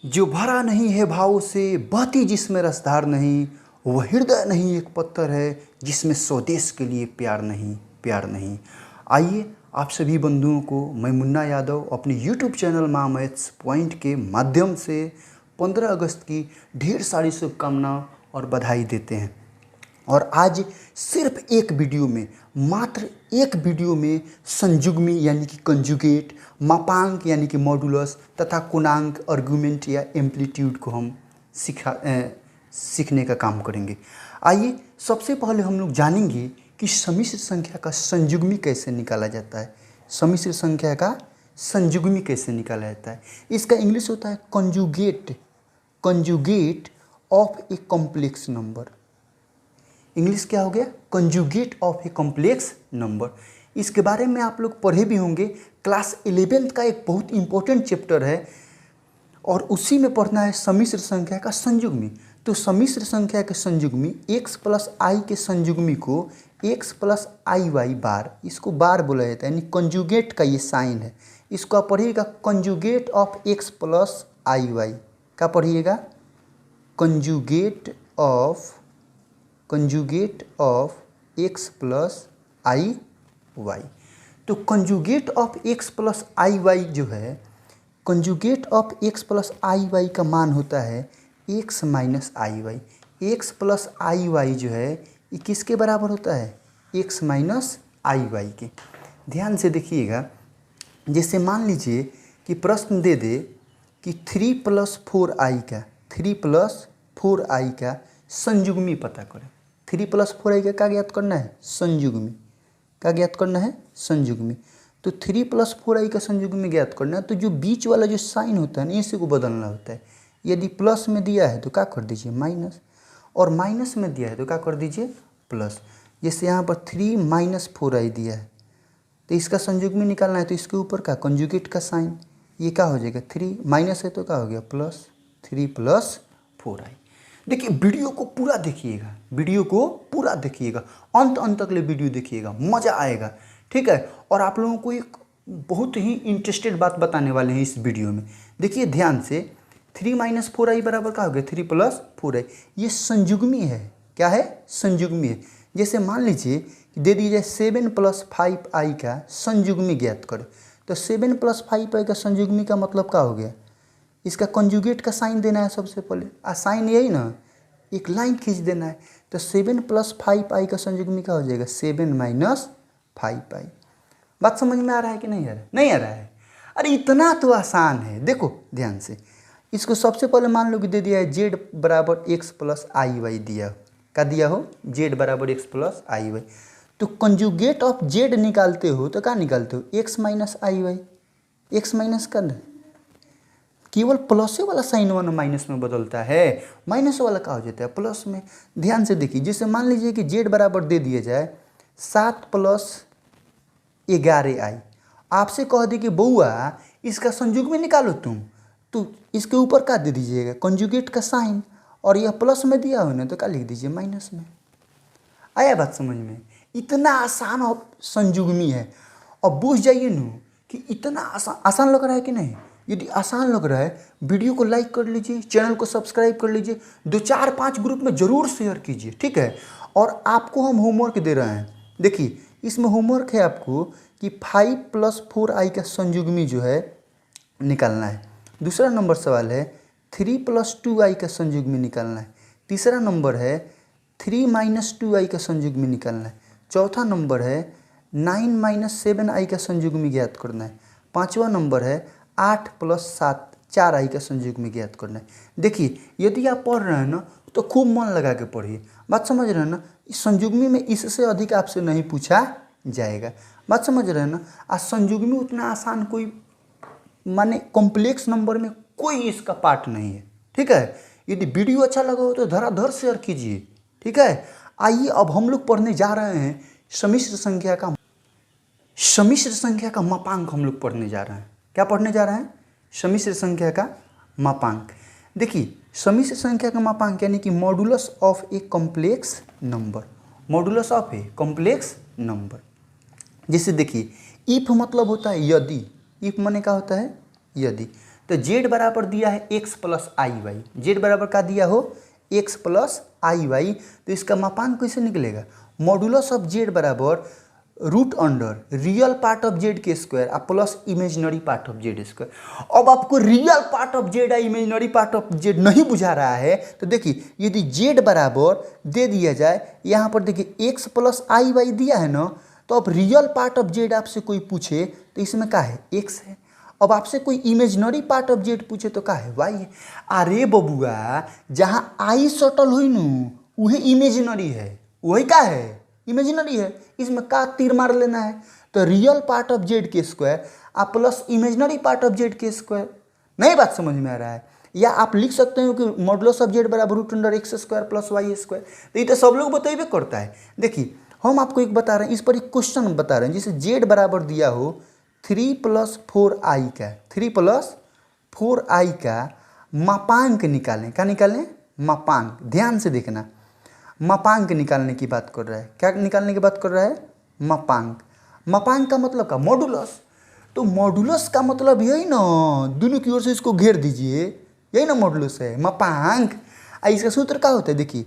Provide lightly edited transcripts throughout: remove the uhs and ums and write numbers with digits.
जो भरा नहीं है भाव से, बहती जिसमें रसधार नहीं, वह हृदय नहीं एक पत्थर है जिसमें स्वदेश के लिए प्यार नहीं, प्यार नहीं। आइए आप सभी बंधुओं को मैं मुन्ना यादव अपने YouTube चैनल माँ मैथ्स पॉइंट के माध्यम से 15 अगस्त की ढेर सारी शुभकामनाएं और बधाई देते हैं। और आज सिर्फ एक वीडियो में, मात्र एक वीडियो में संयुग्मी यानी कि कंजुगेट, मापांक यानी कि मॉडुलस तथा गुणांक, आर्गुमेंट या एम्पलीट्यूड को हम सीखने का काम करेंगे। आइए सबसे पहले हम लोग जानेंगे कि सम्मिश्र संख्या का संयुग्मी कैसे निकाला जाता है। सम्मिश्र संख्या का संयुग्मी कैसे निकाला जाता है, इसका इंग्लिश होता है conjugate, conjugate of a complex number. English क्या हो गया? Conjugate of a complex number. इसके बारे में आप लोग पढ़े भी होंगे, क्लास 11th का एक बहुत इंपॉर्टेंट चैप्टर है और उसी में पढ़ना है सम्मिश्र संख्या का संयुग्मी। तो सम्मिश्र संख्या के संयुग्मी x प्लस आई के संयुग्मी को x प्लस आई वाई बार, इसको बार बोला जाता है, यानी कंजुगेट का ये साइन है। इसको आप पढ़िएगा conjugate of x plus i y. क्या पढ़िएगा? Conjugate of x plus i y. तो conjugate of x plus i y जो है, conjugate of x plus i y का मान होता है x minus i y. X plus i y जो है ये किसके बराबर होता है? x माइनस आई वाई के। ध्यान से देखिएगा, जैसे मान लीजिए कि प्रश्न दे दे कि 3 प्लस 4i का संयुग्मी पता करें। 3 प्लस 4i का क्या ज्ञात करना है? संयुग्मी। क्या ज्ञात करना है? संयुग्मी। तो 3 प्लस 4i का संयुग्मी ज्ञात करना है, तो जो बीच वाला जो साइन होता है ना, इसी को बदलना होता है। यदि प्लस में दिया है तो क्या कर दीजिए? माइनस, और माइनस में दिया है तो क्या कर दीजिए? प्लस। जैसे यहाँ पर 3 माइनस 4i दिया है तो इसका संयुग्मी निकालना है, तो इसके ऊपर का कंजुगेट का साइन, ये क्या हो जाएगा? 3 माइनस है तो क्या हो गया? प्लस। 3 plus 4i। देखिए वीडियो को पूरा देखिएगा, वीडियो को पूरा देखिएगा, अंत तक ले वीडियो देखिएगा, मज़ा आएगा, ठीक है। और आप लोगों को एक बहुत ही इंटरेस्टेड बात बताने वाले हैं इस वीडियो में। देखिए ध्यान से, 3 माइनस 4i बराबर क्या हो गया? 3 प्लस 4i। ये संयुग्मी है। क्या है? संयुग्मी है। जैसे मान लीजिए कि दे दीजिए 7 प्लस 5i का संयुग्मी ज्ञात करें, तो 7 प्लस 5i का संयुग्मी का मतलब क्या हो गया? इसका कंजुगेट का साइन देना है सबसे पहले। साइन यही ना, एक लाइन खींच देना है। तो 7 प्लस 5i का संयुग्मी क्या हो जाएगा? 7 माइनस 5i। बात समझ में आ रहा है कि नहीं आ रहा है? नहीं आ रहा है? अरे इतना तो आसान है। देखो ध्यान से, इसको सबसे पहले मान लो कि दे दिया है z बराबर x प्लस आई वाई दिया। क्या दिया हो? z बराबर x प्लस आई वाई। तो कंजुगेट ऑफ z निकालते हो तो क्या निकालते हो? x minus i y. X minus कर, केवल प्लस वाला साइन वन माइनस में बदलता है, माइनस वाला क्या हो जाता है? प्लस में। ध्यान से देखिए, जैसे मान लीजिए कि z बराबर दे दिया जाए 7 प्लस 11i। आपसे कह दी कि बउआ इसका संयुग्मी निकालो तुम, तो इसके ऊपर क्या दे दीजिएगा? कंजुगेट का साइन। और यह प्लस में दिया हो ना तो क्या लिख दीजिए? माइनस में। आया बात समझ में? इतना आसान संयुग्मी है। अब बुझ जाइए नू कि इतना आसान लग रहा है कि नहीं। यदि आसान लग रहा है, वीडियो को लाइक कर लीजिए, चैनल को सब्सक्राइब कर लीजिए, 2 4 5 ग्रुप में ज़रूर शेयर कीजिए, ठीक है। और आपको हम होमवर्क दे रहे हैं। देखिए इसमें होमवर्क है आपको कि 5 प्लस 4i का संयुग्मी जो है निकालना है। दूसरा नंबर सवाल है 3 प्लस 2i का संयुग्मी निकालना है। तीसरा नंबर है 3 माइनस 2i का संयुग्मी निकालना है। चौथा नंबर है 9 माइनस 7i का संयुग्मी ज्ञात करना है। पाँचवा नंबर है 8 प्लस 7 4i का संयुग्मी ज्ञात करना है। देखिए यदि आप पढ़ रहे हैं ना तो खूब मन लगा के पढ़िए। बात समझ रहे हैं ना? इस संयुग्मी में इससे अधिक आपसे नहीं पूछा जाएगा। बात समझ रहे हैं ना? आज संयुग्मी उतना आसान कोई, माने कॉम्प्लेक्स नंबर में कोई इसका पार्ट नहीं है, ठीक है। यदि वीडियो अच्छा लगा हो तो धड़ाधड़ शेयर कीजिए, ठीक है। आइए अब हम लोग पढ़ने जा रहे हैं सम्मिश्र संख्या का मापांक हम लोग पढ़ने जा रहे हैं। क्या पढ़ने जा रहे हैं? सम्मिश्र संख्या का मापांक। देखिए सम्मिश्र संख्या का मापांक यानी कि modulus of a complex number, modulus of a complex number. जैसे देखिए इफ मतलब होता है यदि, इफ माने क्या होता है? यदि। तो जेड बराबर दिया है x plus i Y, Z बराबर का दिया हो एक्स प्लस आई वाई, तो इसका मापांक कैसे निकलेगा, मॉडुलस ऑफ जेड बराबर root under real part of Z के स्क्वायर और plus imaginary part of Z square. अब आपको रियल पार्ट ऑफ जेड या इमेजिनरी पार्ट ऑफ जेड नहीं बुझा रहा है तो देखिए यदि जेड बराबर दे दिया जाए, यहाँ पर देखिए एक्स प्लस आई वाई दिया है ना, तो अब रियल पार्ट ऑफ जेड आपसे कोई पूछे तो इसमें क्या है, एक्स है। अब आपसे कोई इमेजिनरी पार्ट ऑफ जेड पूछे तो क्या है, वाई है। अरे बबुआ, जहाँ आई सटल हुई नू वही इमेजिनरी है, वही क्या है, इमेजिनरी है। इसमें का तीर मार लेना है, तो रियल पार्ट ऑफ जेड के स्क्वायर आप plus imaginary part of Z के स्क्वायर। नई बात समझ में आ रहा है? या आप लिख सकते हो कि मॉडुलस ऑफ जेड बराबर root under X square plus Y square. तो ये तो सब लोग बताइए करता है। देखिए हम आपको एक बता रहे हैं, इस पर एक क्वेश्चन बता रहे हैं, जैसे जेड बराबर दिया हो 3 + 4i का, 3 + 4i का मापांक निकालें। क्या निकालें, मापांक। ध्यान से देखना, मापांक निकालने की बात कर रहा है। क्या निकालने की बात कर रहा है, मापांक। मापांक का मतलब का मॉडुलस। तो मॉडुलस का मतलब यही ना, दोनों की ओर से इसको घेर दीजिए, यही ना मॉडुलस है, मापांक। इसका सूत्र क्या होता है, देखिए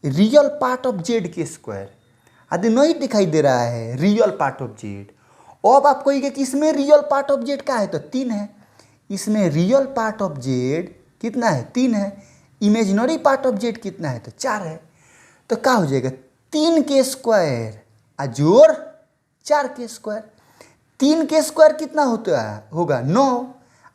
रियल पार्ट ऑफ जेड के स्क्वायर। आदि नहीं दिखाई दे रहा है रियल पार्ट ऑफ जेड। अब आप कहिएगा कि इसमें रियल पार्ट ऑफ जेड क्या है, तो 3 है। इसमें रियल पार्ट ऑफ जेड कितना है, 3 है। इमेजिनरी पार्ट ऑफ जेड कितना है, तो 4 है। तो क्या हो जाएगा, 3 के स्क्वायर जोड़ 4 के स्क्वायर। 3 के स्क्वायर कितना होता है, होगा 9,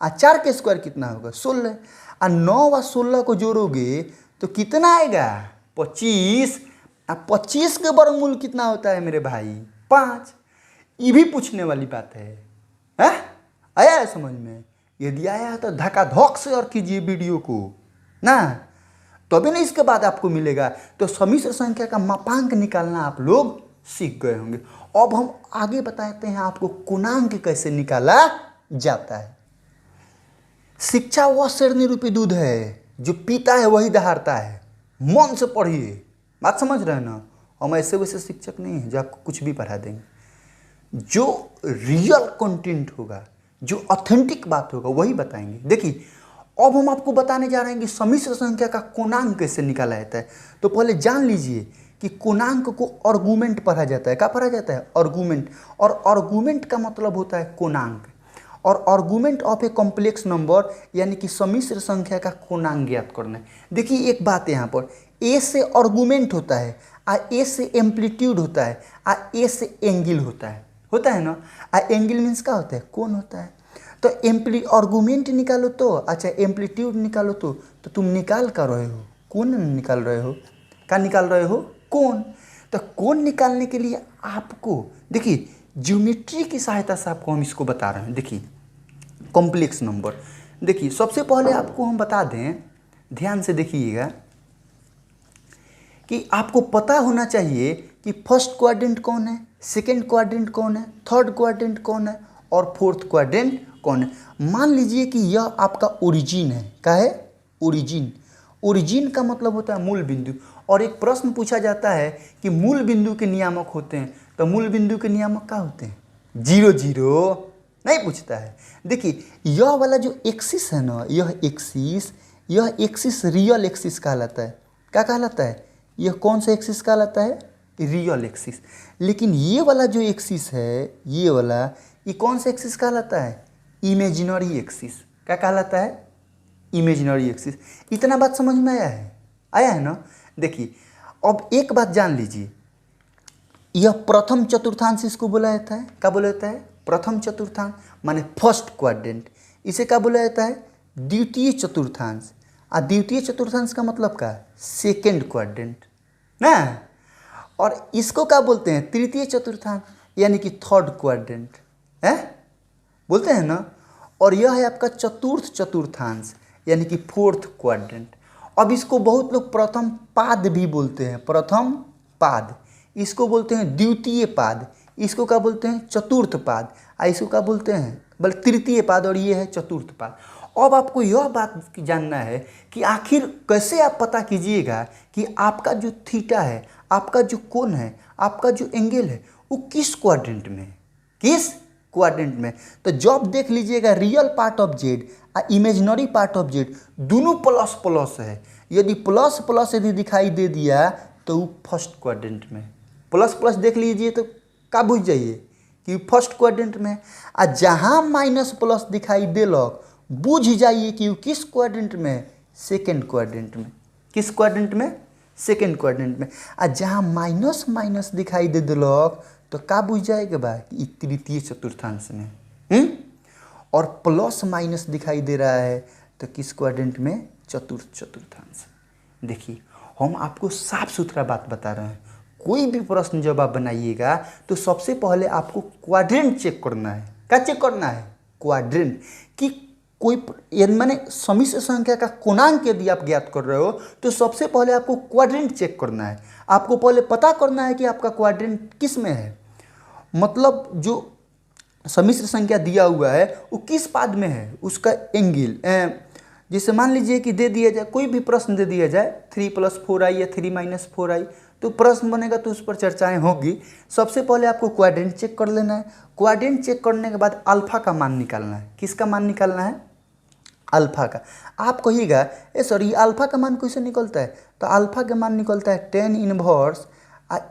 और 4 के स्क्वायर कितना होगा 16। और 9 व 16 को जोड़ोगे तो कितना आएगा, 25। अब 25 के वर्गमूल कितना होता है मेरे भाई, 5। ये भी पूछने वाली बात है, आया है समझ में? यदि आया है तो धक्का-धक से और कीजिए वीडियो को ना, तभी ना इसके बाद आपको मिलेगा। तो सम्मिश्र संख्या का मापांक निकालना आप लोग सीख गए होंगे। अब हम आगे बताते हैं आपको गुणांक कैसे निकाला जाता है। शिक्षा वह शेरनी रूपी दूध है, जो पीता है वही दहाड़ता है। मन से पढ़िए, बात समझ रहे हैं ना? हम ऐसे वैसे शिक्षक नहीं हैं जो आपको कुछ भी पढ़ा देंगे। जो रियल कंटेंट होगा, जो ऑथेंटिक बात होगा वही बताएंगे। देखिए अब हम आपको बताने जा रहे हैं कि सम्मिश्र संख्या का कोणांक कैसे निकाला जाता है। तो पहले जान लीजिए कि कोणांक को आर्गुमेंट पढ़ा जाता है। क्या पढ़ा जाता है, आर्गुमेंट। और आर्गुमेंट का मतलब होता है कोणांक। और argument of a complex number यानी कि सम्मिश्र संख्या का कोणांक ज्ञात करना है। देखिए एक बात यहाँ पर, ए से आर्गुमेंट होता है, आ ए से एम्पलीट्यूड होता है, आ ए से एंगल होता है ना। आ एंगल मीन्स क्या होता है, कोण होता है। तो आर्गुमेंट निकालो तो, अच्छा एम्पलीट्यूड निकालो तो तुम निकाल कर रहे हो, कोण निकाल रहे हो, क्या निकाल रहे हो, कोण। तो कोण निकालने के लिए आपको देखिए ज्योमेट्री की सहायता से आपको हम इसको बता रहे हैं। देखिए कॉम्प्लेक्स नंबर, देखिए सबसे पहले आपको हम बता दें, ध्यान से देखिएगा कि आपको पता होना चाहिए कि फर्स्ट क्वाड्रेंट कौन है, सेकेंड क्वाड्रेंट कौन है, थर्ड क्वाड्रेंट कौन है और फोर्थ क्वाड्रेंट कौन है। मान लीजिए कि यह आपका ओरिजिन है। क्या है, ओरिजिन। ओरिजिन का मतलब होता है मूल बिंदु। और एक प्रश्न पूछा जाता है कि मूल बिंदु के नियामक होते हैं, तो मूल बिंदु के नियामक क्या होते हैं, 0 0 नहीं पूछता है। देखिए यह वाला जो एक्सिस है ना, यह एक्सिस रियल एक्सिस कहलाता है। क्या कहलाता है, यह कौन सा एक्सिस कहलाता है, रियल एक्सिस। लेकिन ये वाला जो एक्सिस है, ये वाला, ये कौन सा एक्सिस कहलाता है, इमेजिनरी एक्सिस। क्या कहलाता है, इमेजिनरी एक्सिस। इतना बात समझ में आया है ना। देखिए अब एक बात जान लीजिए, यह प्रथम चतुर्थांश इसको बोला जाता है। क्या बोला जाता है, प्रथम चतुर्थांश माने फर्स्ट क्वाड्रेंट। इसे क्या बोला जाता है, द्वितीय चतुर्थांश। और द्वितीय चतुर्थांश का मतलब क्या, सेकेंड क्वाड्रेंट ना। और इसको क्या बोलते हैं, तृतीय चतुर्थांश यानी कि थर्ड क्वाड्रेंट है, बोलते हैं ना। और यह है आपका चतुर्थ चतुर्थांश यानी कि फोर्थ क्वाड्रेंट। अब इसको बहुत लोग प्रथम पाद भी बोलते हैं, प्रथम पाद। इसको बोलते हैं द्वितीय पाद, इसको क्या बोलते हैं, चतुर्थ पाद। इसको क्या बोलते हैं, बल्कि तृतीय पाद, और ये है चतुर्थ पाद। अब आपको यह बात जानना है कि आखिर कैसे आप पता कीजिएगा कि आपका जो थीटा है, आपका जो कोण है, आपका जो एंगल है, वो किस क्वाड्रेंट में है, किस क्वाड्रेंट में। तो जब देख लीजिएगा रियल पार्ट ऑफ जेड और इमेजिनरी पार्ट ऑफ जेड दोनों प्लस प्लस है, यदि प्लस प्लस यदि दिखाई दे दिया तो वो फर्स्ट क्वाड्रेंट में, प्लस प्लस देख लीजिए तो का बुझ जाइए कि फर्स्ट क्वाड्रेंट में। आ जहाँ माइनस प्लस दिखाई देलक बुझ जाइए कि वो किस क्वाड्रेंट में, सेकेंड क्वाड्रेंट में। किस क्वाड्रेंट में, सेकेंड क्वाड्रेंट में। आ जहाँ माइनस माइनस दिखाई दे दिलक तो का बुझ जाएगा बा कि तृतीय चतुर्थांश में। और प्लस माइनस दिखाई दे रहा है तो किस क्वाड्रेंट में, चतुर्थ चतुर्थांश। देखिए हम आपको साफ सुथरा बात बता रहे हैं, कोई भी प्रश्न जब आप बनाइएगा तो सबसे पहले आपको क्वाड्रेंट चेक करना है। क्या चेक करना है, क्वाड्रेंट। कि कोई माने समिश्र संख्या का कोणांक यदि आप ज्ञात कर रहे हो तो सबसे पहले आपको क्वाड्रेंट चेक करना है। आपको पहले पता करना है कि आपका क्वाड्रेंट किस में है, मतलब जो समिश्र संख्या दिया हुआ है वो किस पाद में है, उसका एंगल। जैसे मान लीजिए कि दे दिया जाए, कोई भी प्रश्न दे दिया जाए 3 + 4i या 3 - 4i, तो प्रश्न बनेगा तो उस पर चर्चाएं होगी। सबसे पहले आपको क्वाड्रेंट चेक कर लेना है। क्वाड्रेंट चेक करने के बाद अल्फा का मान निकालना है। किसका मान निकालना है, अल्फा का। आप कहिएगा सॉरी अल्फा का मान कैसे निकलता है, तो अल्फा का मान निकलता है tan inverse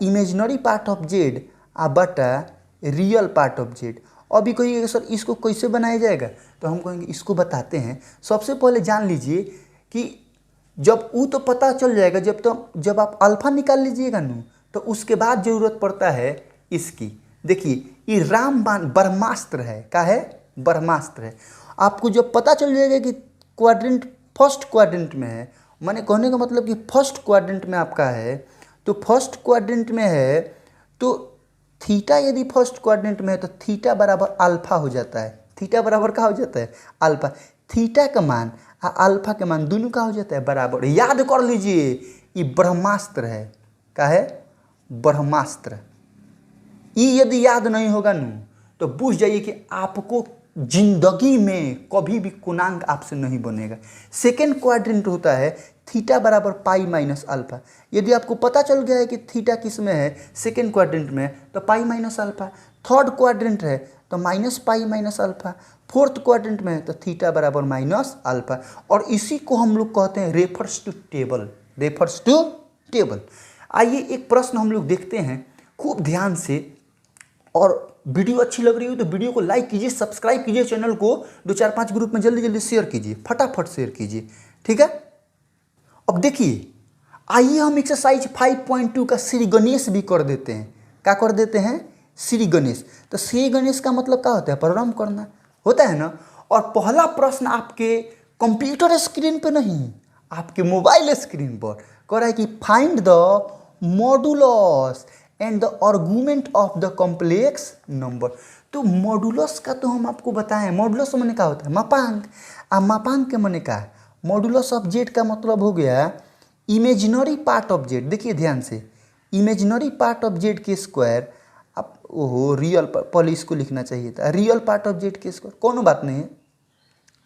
imaginary part of Z बटा रियल पार्ट ऑफ जेड। अभी कहिएगा सर इसको कैसे बनाया जाएगा, तो हम कहेंगे इसको बताते हैं। सबसे पहले जान लीजिए कि जब वो तो पता चल जाएगा जब आप अल्फा निकाल लीजिएगा ना, तो उसके बाद ज़रूरत पड़ता है इसकी। देखिए ये रामबाण ब्रह्मास्त्र है, क्या है, ब्रह्मास्त्र है। आपको जब पता चल जाएगा कि क्वाड्रेंट फर्स्ट क्वाड्रेंट में है, माने कहने का मतलब कि फर्स्ट क्वाड्रेंट में आपका है, तो फर्स्ट क्वाड्रेंट में है तो थीटा यदि फर्स्ट क्वाड्रेंट में है तो थीटा बराबर अल्फा हो जाता है। थीटा बराबर क्या हो जाता है, अल्फा। थीटा का मान और अल्फा के मान दोनों का हो जाता है बराबर। याद कर लीजिए ये ब्रह्मास्त्र है, क्या है, ब्रह्मास्त्र। ये यदि याद नहीं होगा न तो बुझ जाइए कि आपको जिंदगी में कभी भी पूर्णांक आपसे नहीं बनेगा। सेकेंड क्वाड्रेंट होता है थीटा बराबर पाई माइनस अल्फा। यदि आपको पता चल गया है कि थीटा किस में है, सेकेंड क्वाड्रेंट में, तो pi minus alpha. Third quadrant है तो minus pi minus alpha. Fourth quadrant में है तो थीटा बराबर माइनस अल्फा। और इसी को हम लोग कहते हैं refers to table, refers to table. आइए एक प्रश्न हम लोग देखते हैं खूब ध्यान से, और वीडियो अच्छी लग रही हो तो वीडियो को लाइक कीजिए, सब्सक्राइब कीजिए, चैनल को 2-4-5 ग्रुप में जल्दी जल्दी शेयर कीजिए, फटाफट शेयर कीजिए, ठीक है। अब देखिए आइए हम एक्सरसाइज 5.2 का श्री गणेश भी कर देते हैं। क्या कर देते हैं, श्री गणेश। तो श्री गणेश का मतलब क्या होता है, प्रारंभ करना होता है ना। और पहला प्रश्न आपके कंप्यूटर स्क्रीन पे नहीं, आपके मोबाइल स्क्रीन पर कह रहा है कि find the modulus and the argument of the complex number. तो मॉडुलस का तो हम आपको बताएं, मॉडुलस माने क्या होता है, मापांक। मापांक के माने क्या है, मॉडुलस ऑफ जेड का मतलब हो गया इमेजिनरी पार्ट ऑफ जेड। देखिए ध्यान से, इमेजिनरी पार्ट ऑफ जेड के स्क्वायर। अब ओहो रियल, पहले इसको लिखना चाहिए था, रियल पार्ट ऑफ जेड के स्क्वायर। कोनो बात नहीं है,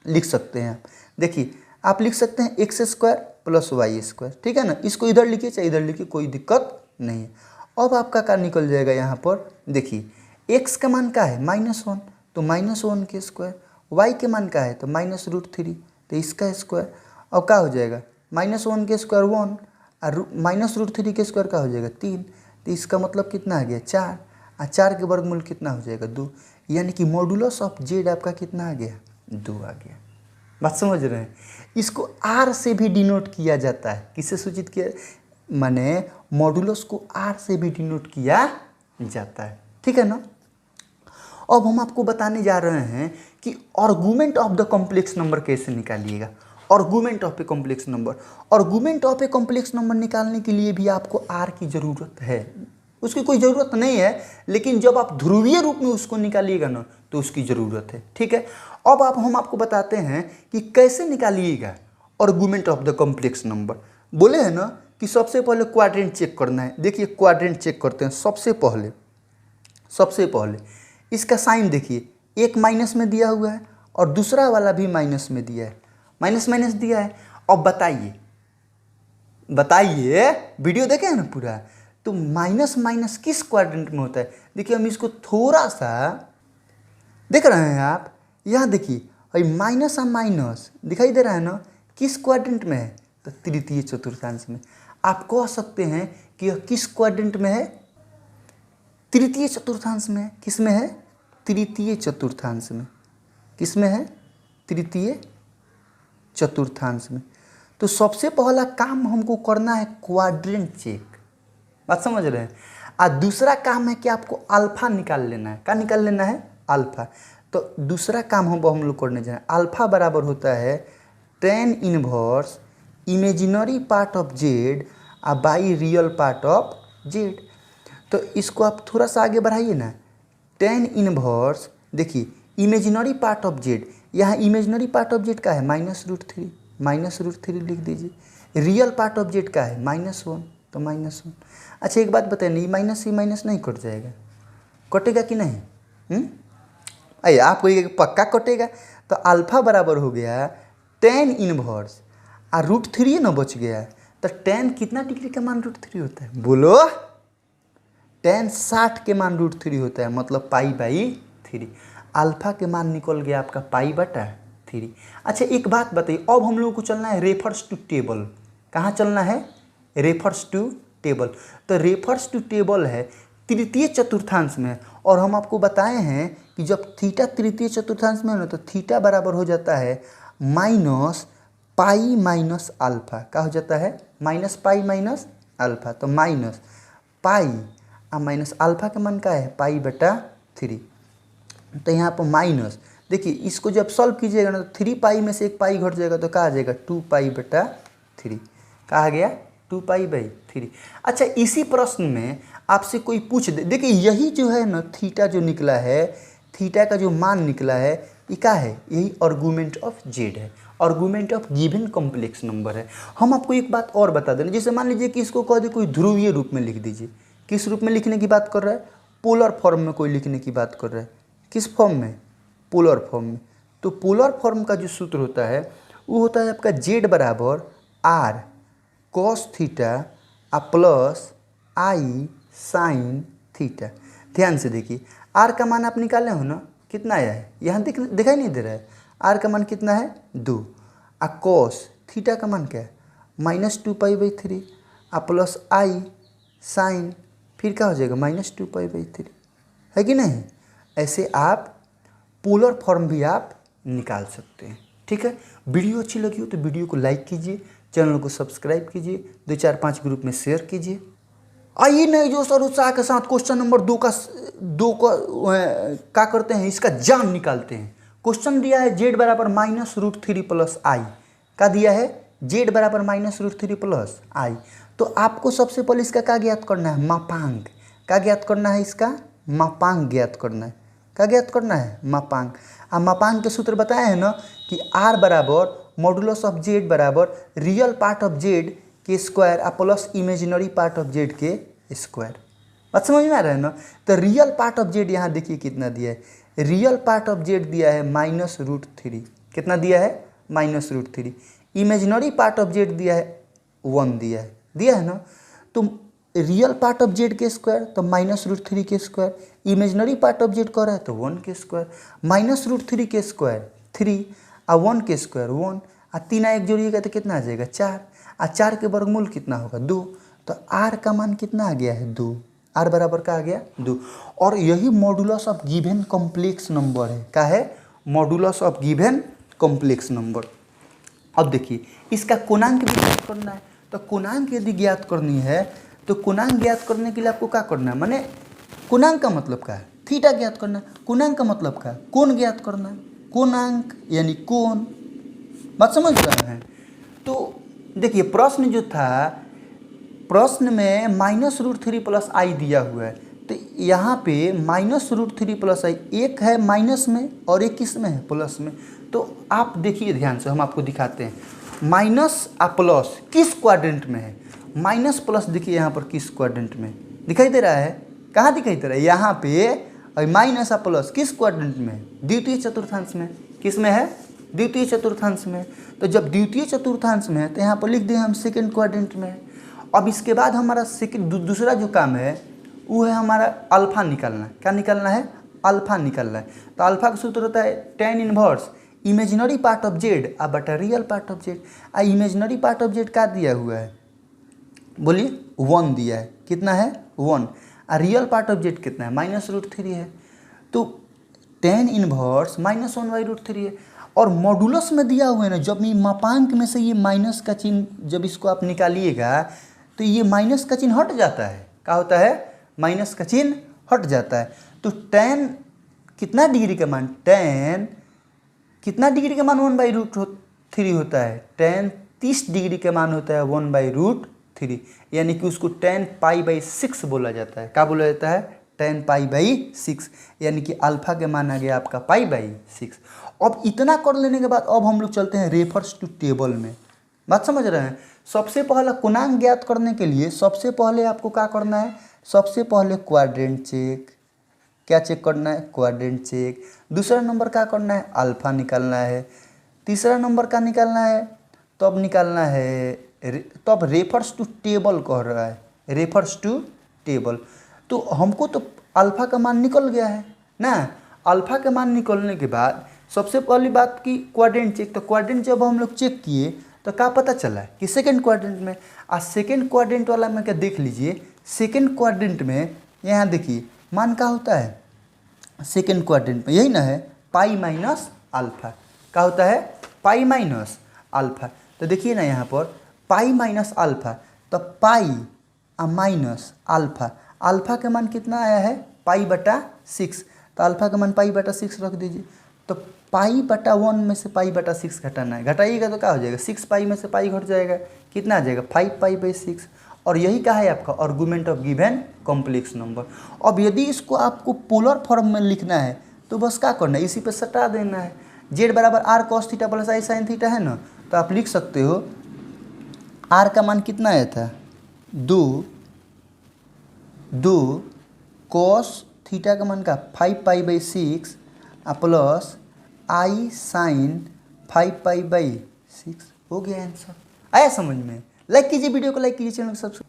लिख सकते हैं आप। देखिए आप लिख सकते हैं x² + y², ठीक है ना। इसको इधर लिखिए चाहे इधर लिखिए, कोई दिक्कत नहीं है। अब आपका क्या निकल जाएगा यहाँ पर, देखिए x का मान क्या है, -1, तो -1 के स्क्वायर। y के मान क्या है तो -√3, तो इसका स्क्वायर। अब क्या हो जाएगा, -1 के स्क्वायर 1 और -√3 के स्क्वायर क्या हो जाएगा 3, तो इसका मतलब कितना आ गया 4, और 4 के वर्गमूल कितना हो जाएगा 2। यानी कि मॉडुलस ऑफ जेड आपका कितना आ गया, 2 आ गया। बात समझ रहे हैं। इसको r से भी डिनोट किया जाता है, किससे सूचित किया, माने मॉडुलस को r से भी डिनोट किया जाता है, ठीक है ना। अब हम आपको बताने जा रहे हैं कि argument of the complex number कैसे निकालिएगा। Argument of a complex number, argument of a complex number निकालने के लिए भी आपको r की ज़रूरत है, उसकी कोई ज़रूरत नहीं है, लेकिन जब आप ध्रुवीय रूप में उसको निकालिएगा ना तो उसकी ज़रूरत है, ठीक है। अब हम आपको बताते हैं कि कैसे निकालिएगा argument of the complex number. बोले हैं ना कि सबसे पहले क्वाड्रेंट चेक करना है। देखिए क्वाड्रेंट चेक करते हैं। सबसे पहले इसका साइन देखिए, एक माइनस में दिया हुआ है और दूसरा वाला भी माइनस में दिया है, माइनस माइनस दिया है। अब बताइए वीडियो देखे हैं ना पूरा, तो माइनस माइनस किस क्वाड्रेंट में होता है। देखिए हम इसको थोड़ा सा देख रहे हैं आप, यहाँ देखिए और माइनस और माइनस दिखाई दे रहा है ना, किस क्वाड्रेंट में है, तो तृतीय चतुर्थांश में। आप कह सकते हैं कि यह किस क्वाड्रेंट में है, तृतीय चतुर्थांश में। किस में है, तृतीय चतुर्थांश में। किस में है, तृतीय चतुर्थांश में। तो सबसे पहला काम हमको करना है क्वाड्रेंट चेक, बात समझ रहे हैं। और दूसरा काम है कि आपको अल्फा निकाल लेना है। क्या निकाल लेना है, अल्फा। तो दूसरा काम हम लोग करने जाए, अल्फा बराबर होता है tan inverse imaginary part of Z by real part of Z. तो इसको आप थोड़ा सा आगे बढ़ाइए ना, tan इनवर्स, देखिए इमेजिनरी पार्ट ऑफ जेड, यहाँ इमेजिनरी पार्ट ऑफ जेड का है -√3, -√3 लिख दीजिए। रियल पार्ट ऑफ जेड का है -1, तो -1। अच्छा एक बात बताइए, ये माइनस से माइनस नहीं कट जाएगा, कटेगा कि नहीं? अरे आपको ये पक्का कटेगा। तो अल्फा बराबर हो गया tan इनवर्स और √3 ना बच गया। तो tan कितना डिग्री का मान √3 होता है, बोलो? tan 60 के मान √3 होता है, मतलब π/3। अल्फा के मान निकल गया आपका π/3। अच्छा एक बात बताइए, अब हम लोगों को चलना है रेफर्स टू टेबल। कहाँ चलना है, रेफर्स टू टेबल। तो रेफर्स टू टेबल है तृतीय चतुर्थांश में, और हम आपको बताए हैं कि जब थीटा तृतीय चतुर्थांश में है ना, तो थीटा बराबर हो जाता है -π माइनस अल्फा। क्या हो जाता है, -π माइनस अल्फा। तो -π और माइनस अल्फा का मान क्या है, π/3। तो यहाँ पर माइनस, देखिए इसको जब सॉल्व कीजिएगा ना, तो 3π में से एक पाई घट जाएगा, तो क्या आ जाएगा 2π/3। कहा आ गया 2π/3। अच्छा इसी प्रश्न में आपसे कोई पूछ दे, देखिए यही जो है ना थीटा जो निकला है, थीटा का जो मान निकला है, ये क्या है, यही आर्गुमेंट ऑफ जेड है, argument of given complex number है। हम आपको एक बात और बता दें, जैसे मान लीजिए कि इसको कह दे कोई ध्रुवीय रूप में लिख दीजिए। किस रूप में लिखने की बात कर रहा है, पोलर फॉर्म में कोई लिखने की बात कर रहा है। किस फॉर्म में, पोलर फॉर्म में। तो पोलर फॉर्म का जो सूत्र होता है वो होता है आपका जेड बराबर R cos theta plus I sine theta. ध्यान से देखिए, आर का मान आप निकाले हो ना, कितना आया है, यहाँ दिखाई नहीं दे रहा है। आर का मान कितना है 2, आ कॉस थीटा का मान क्या है -2π/3 प्लस आई साइन, फिर क्या हो जाएगा -2π/3, है कि नहीं। ऐसे आप पोलर फॉर्म भी आप निकाल सकते हैं। ठीक है, वीडियो अच्छी लगी हो तो वीडियो को लाइक कीजिए, चैनल को सब्सक्राइब कीजिए, 2 4 5 ग्रुप में शेयर कीजिए। आइए नए जोश और उत्साह के साथ क्वेश्चन नंबर 2 का क्या करते हैं, इसका जान निकालते हैं। क्वेश्चन दिया है जेड बराबर -√3 प्लस आई। क्या दिया है, जेड बराबर -√3 प्लस आई। तो आपको सबसे पहले इसका क्या ज्ञात करना है, मापांक। क्या ज्ञात करना है, इसका मापांक ज्ञात करना है। क्या ज्ञात करना है, मापांक। अब मापांक के सूत्र बताए हैं ना कि आर बराबर मॉडुलस ऑफ जेड बराबर रियल पार्ट ऑफ जेड के square plus imaginary part of Z के स्क्वायर। बात समझ में आ रहा है ना। तो रियल पार्ट ऑफ जेड यहाँ देखिए कितना दिया है, रियल पार्ट ऑफ जेड दिया है -√3। कितना दिया है, -√3। इमेजिनरी पार्ट ऑफ जेड दिया है 1 दिया है ना। तो रियल पार्ट ऑफ जेड के स्क्वायर तो -√3 के square, imaginary part of Z कह रहा है तो 1 के स्क्वायर, -√3 के स्क्वायर 3 और 1 के स्क्वायर 1 और 3 1 जोड़िएगा तो कितना आ जाएगा 4 और 4 के वर्गमूल कितना होगा 2। तो आर का मान कितना आ गया है 2, आर बराबर का आ गया 2। और यही modulus of given complex number है। क्या है, modulus of given complex number. अब देखिए इसका कोणांक भी ज्ञात करना है। तो कोणांक यदि ज्ञात करनी है तो कोणांक ज्ञात करने के लिए आपको क्या करना है, माने कोणांक का मतलब क्या है, थीटा ज्ञात करना है। कोणांक का मतलब क्या है, कोण ज्ञात करना है। कोणांक यानी कोण, बात समझ रहे हैं। तो देखिए प्रश्न जो था, प्रश्न में -√3 प्लस आई दिया हुआ है, तो यहाँ पे -√3 प्लस आई एक है माइनस में और एक किस में है, प्लस में। तो आप देखिए ध्यान से, हम आपको दिखाते हैं माइनस और प्लस किस क्वाड्रेंट में है। माइनस प्लस देखिए यहाँ पर किस क्वाड्रेंट में दिखाई दे रहा है, कहाँ दिखाई दे रहा है, यहाँ पे। और माइनस और प्लस किस क्वाड्रेंट में है, द्वितीय चतुर्थांश में। किस में है, द्वितीय चतुर्थांश में। तो जब द्वितीय चतुर्थांश में है तो यहाँ पर लिख दें हम सेकेंड क्वाड्रेंट में है। अब इसके बाद हमारा दूसरा जो काम है वो है हमारा अल्फा निकालना। क्या निकालना है, अल्फा निकालना है। तो अल्फा का सूत्र होता है tan inverse imaginary part of z आ बटा रियल पार्ट ऑफ जेड। आ इमेजिनरी पार्ट ऑफ जेड का दिया हुआ है, बोलिए 1 दिया है, कितना है 1। आ रियल पार्ट ऑफ जेड कितना है -√3 है। तो tan इनवर्स -1/√3 है। और मॉडुलस में दिया हुआ है ना, जब ये मापांक में से ये माइनस का चिन्ह जब इसको आप निकालिएगा तो ये माइनस का चिन्ह हट जाता है। क्या होता है, माइनस का चिन्ह हट जाता है। तो tan कितना डिग्री का मान, tan कितना डिग्री का मान 1/√3 होता है, tan 30 डिग्री का मान होता है 1/√3, यानी कि उसको tan π/6 बोला जाता है। क्या बोला जाता है, tan π/6, यानी कि अल्फा के मान आ गया आपका π/6। अब इतना कर लेने के बाद अब हम लोग चलते हैं रेफर्स टू टेबल में। बात समझ रहे हैं। सबसे पहला गुणांक ज्ञात करने के लिए सबसे पहले आपको क्या करना है, सबसे पहले क्वाड्रेंट चेक। क्या चेक करना है, क्वाड्रेंट चेक। दूसरा नंबर क्या करना है, अल्फा निकालना है। तीसरा नंबर का निकालना है, तब निकालना है तब रेफर्स टू टेबल कह रहा है, रेफर्स टू टेबल। तो हमको तो अल्फा का मान निकल गया है ना। अल्फा का मान निकलने के बाद सबसे पहली बात की क्वाड्रेंट चेक। तो क्वाड्रेंट जब हम लोग चेक किए तो क्या पता चला कि सेकंड क्वाड्रेंट में, आज सेकंड क्वाड्रेंट वाला में क्या देख लीजिए, सेकंड क्वाड्रेंट में यहाँ देखिए मान क्या होता है, सेकंड क्वाड्रेंट में यही ना है पाई माइनस अल्फा। क्या होता है, पाई माइनस अल्फा। तो देखिए ना यहाँ पर पाई माइनस अल्फा, तो पाई माइनस अल्फा, अल्फा का मान कितना आया है π/6। तो अल्फा का मान π/6 रख दीजिए। तो π/1 में से π/6 घटाना है, घटाइएगा तो क्या हो जाएगा, 6 पाई में से पाई घट जाएगा, कितना आ जाएगा 5π/6। और यही क्या है आपका argument of given complex number. अब यदि इसको आपको पोलर फॉर्म में लिखना है तो बस क्या करना है, इसी पे सटा देना है। z बराबर r cos theta plus i sin theta है ना, तो आप लिख सकते हो r का मान कितना आया था 2 cos थीटा का मान का 5π/6 प्लस i sin 5π/6 हो गया आंसर। आया समझ में। लाइक कीजिए वीडियो को, लाइक कीजिए चैनल को सब्सक्राइब।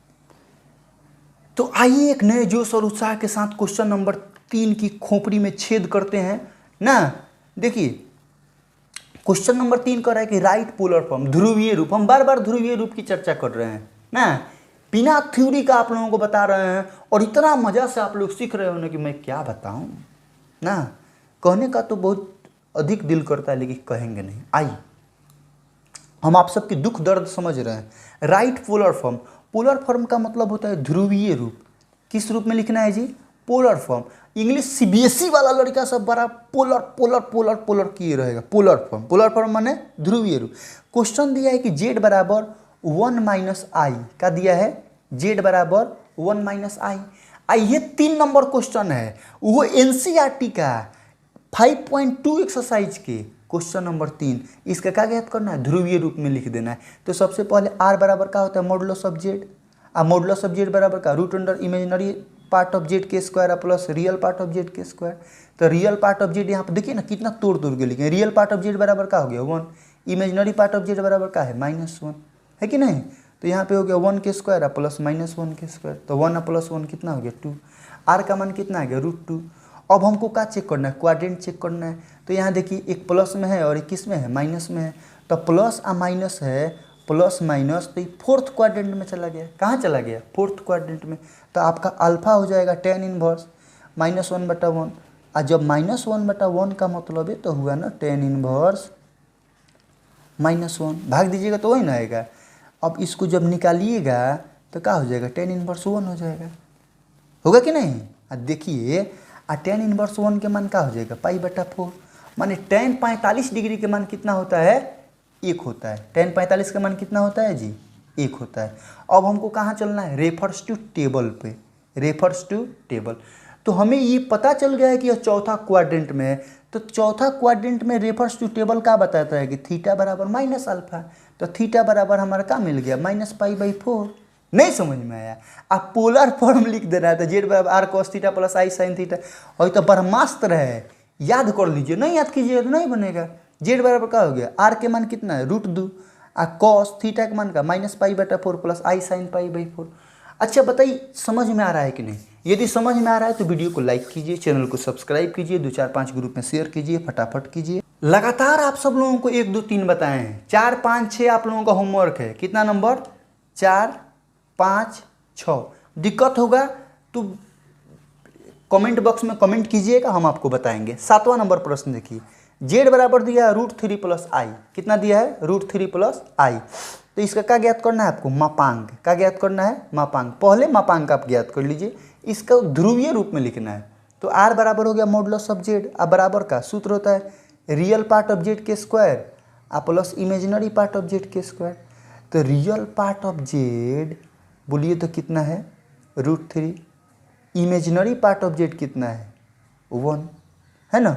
तो आइए एक नए जोश और उत्साह के साथ क्वेश्चन नंबर 3 की खोपड़ी में छेद करते हैं ना। देखिए क्वेश्चन नंबर 3 कह रहा है कि राइट पोलर फॉर्म, ध्रुवीय रूप। हम बार बार ध्रुवीय रूप की चर्चा कर रहे हैं ना, बिना थ्योरी का आप लोगों को बता रहे हैं और इतना मजा से आप लोग सीख रहे हो ना कि मैं क्या बताऊं ना। कहने का तो बहुत अधिक दिल करता है लेकिन कहेंगे नहीं। आइए हम आप सबके दुख दर्द समझ रहे हैं। Right polar form, polar form का मतलब होता है ध्रुवीय रूप। किस रूप में लिखना है जी, पोलर फॉर्म। इंग्लिश सीबीएसई वाला लड़का सब बड़ा पोलर पोलर पोलर पोलर किए रहेगा। पोलर फॉर्म, पोलर फॉर्म माने ध्रुवीय रूप। क्वेश्चन दिया है कि z बराबर 1 - i का दिया है, z बराबर 1 - i। ये 3 नंबर क्वेश्चन है, वो एनसीईआरटी का 5.2 एक्सरसाइज के क्वेश्चन नंबर 3। इसका क्या ज्ञात करना है, ध्रुवीय रूप में लिख देना है। तो सबसे पहले r बराबर क्या होता है, modulus of z। Modulus of z बराबर का √ इमेजिनरी पार्ट ऑफ z के square plus real part of z के स्क्वायर। तो रियल पार्ट ऑफ z यहाँ पर देखिए ना कितना तोड़ तोड़ के लिखे। रियल पार्ट ऑफ z बराबर क्या हो गया 1, इमेजिनरी पार्ट ऑफ z बराबर क्या है -1 है कि नहीं। तो यहाँ पे हो गया 1 के स्क्वायर प्लस -1 के स्क्वायर। तो 1 + 1 कितना हो गया 2। r का मान कितना आ गया √2। अब हमको क्या चेक करना है, क्वाड्रेंट चेक करना है। तो यहाँ देखिए एक प्लस में है और एक किस में है, माइनस में है। तो प्लस और माइनस है, प्लस माइनस, तो ये फोर्थ क्वाड्रेंट में चला गया। कहाँ चला गया, फोर्थ क्वाड्रेंट में। तो आपका अल्फा हो जाएगा tan इनवर्स -1/1। और जब -1/1 का मतलब है तो हुआ ना tan इनवर्स -1, भाग दीजिएगा तो वही ना आएगा। अब इसको जब निकालिएगा तो क्या हो जाएगा, tan इनवर्स 1 हो जाएगा। होगा कि नहीं। देखिए tan इनवर्स 1 के मान क्या हो जाएगा π/4, माने tan 45 डिग्री के मान कितना होता है, 1 होता है। tan 45 का मान कितना होता है जी, 1 होता है। अब हमको कहाँ चलना है, रेफर्स टू टेबल पे, रेफर्स टू टेबल। तो हमें ये पता चल गया है कि यह चौथा क्वाड्रेंट में है। तो चौथा क्वाड्रेंट में रेफर्स टू टेबल क्या बताता है कि थीटा बराबर -अल्फा। तो थीटा बराबर हमारा क्या मिल गया -π/4। नहीं समझ में आया, आप पोलर फॉर्म लिख देना है। तो z बराबर r cos theta plus i sin theta, और तो ब्रह्मास्त्र है, याद कर लीजिए। नहीं याद कीजिए तो नहीं बनेगा। z बराबर क्या हो गया, r के मान कितना है √2, cos थीटा के मान का -π/4 प्लस i sin π/4। अच्छा बताइए समझ में आ रहा है कि नहीं? यदि समझ में आ रहा है तो वीडियो को लाइक कीजिए, चैनल को सब्सक्राइब कीजिए, 2-4-5 ग्रुप में शेयर कीजिए, फटाफट कीजिए। लगातार आप सब लोगों को 1 2 3 बताए हैं, 4 5 6 आप लोगों का होमवर्क है। कितना नंबर? 4 5 6। दिक्कत होगा तो कमेंट बॉक्स में कमेंट कीजिएगा, हम आपको बताएंगे। 7वां नंबर प्रश्न देखिए, जेड बराबर दिया है √3 + i। कितना दिया है? √3 + i। तो इसका क्या ज्ञात करना है आपको? मापांक। क्या ज्ञात करना है? मापांक। पहले मापांक आप ज्ञात कर लीजिए, इसका ध्रुवीय रूप में लिखना है। तो r बराबर हो गया मॉडुलस ऑफ जेड। अब बराबर का सूत्र होता है रियल पार्ट ऑफ जेड के square plus imaginary part of Z के स्क्वायर। तो रियल पार्ट ऑफ जेड बोलिए तो कितना है? √3। इमेजिनरी पार्ट ऑफ जेड कितना है? 1 है ना।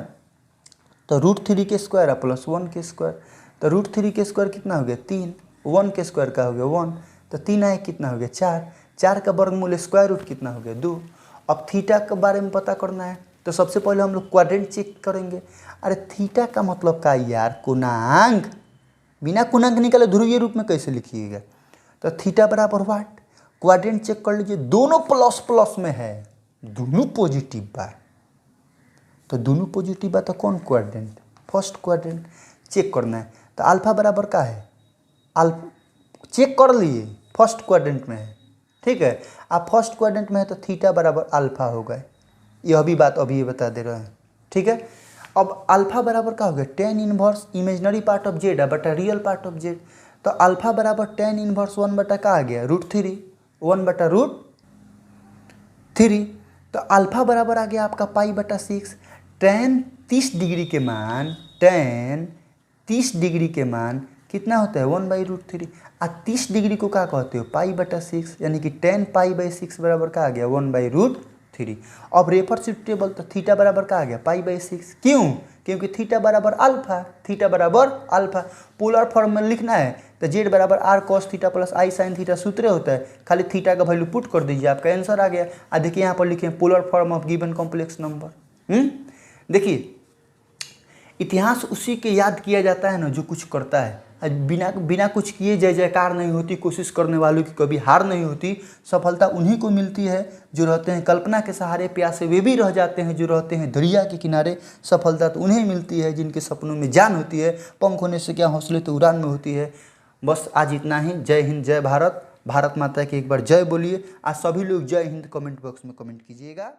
तो √3 के स्क्वायर प्लस 1 के स्क्वायर। तो √3 के स्क्वायर कितना हो गया? 3। 1 के स्क्वायर का हो गया 1। तो 3 आए कितना हो गया? 4। 4 का वर्गमूल स्क्वायर रूट कितना हो गया? 2। अब थीटा के बारे में पता करना है तो सबसे पहले हम लोग क्वाड्रेंट चेक करेंगे। अरे थीटा का मतलब का यार? कोणांक। बिना कोणांक निकाले ध्रुवीय रूप में कैसे लिखिएगा? तो थीटा बराबर वाट? क्वाड्रेंट चेक कर लीजिए, दोनों प्लस प्लस में है, दोनों पॉजिटिव बा। तो दोनों पॉजिटिव बा तो कौन क्वाड्रेंट? फर्स्ट क्वाड्रेंट चेक करना है। तो अल्फा बराबर का है? अल्फा चेक कर लिए, फर्स्ट क्वाड्रेंट में है, ठीक है। आप फर्स्ट क्वाड्रेंट में है तो थीटा बराबर अल्फा हो गए। यह भी बात अभी ये बता दे रहे हैं, ठीक है। अब अल्फा बराबर का हो गया tan inverse imaginary part of Z बटा रियल पार्ट ऑफ जेड। तो अल्फा बराबर tan इनवर्स 1 बटा का आ गया? √3। 1 बटा √3। तो अल्फा बराबर आ गया आपका π/6। tan 30 डिग्री के मान, tan 30 डिग्री के मान कितना होता है? 1/√3। 30 डिग्री को क्या कहते हो? π/6, यानी कि tan π/6 बराबर का आ गया? 1/√3। अब रेफर टेबल तो थीटा बराबर का आ गया? π/6। क्यों? क्योंकि थीटा बराबर अल्फा। थीटा बराबर अल्फा। पोलर फॉर्म में लिखना है तो जेड बराबर r cos theta plus i sin theta सूत्र होता है। खाली थीटा का वैल्यू पुट कर दीजिए, आपका आंसर आ गया। देखिए यहाँ पर लिखे polar form of given complex number. देखिए इतिहास उसी के याद किया जाता है ना जो कुछ करता है। बिना कुछ किए जय जयकार नहीं होती, कोशिश करने वालों की कभी हार नहीं होती। सफलता उन्हीं को मिलती है जो रहते हैं कल्पना के सहारे, प्यासे वे भी रह जाते हैं जो रहते हैं दरिया के किनारे। सफलता तो उन्हें मिलती है जिनके सपनों में जान होती है, पंख होने से क्या हौसले तो उड़ान में होती है। बस आज इतना ही। जय हिंद, जय भारत। भारत माता की एक बार जय बोलिए। आज सभी लोग जय हिंद कमेंट बॉक्स में कमेंट कीजिएगा।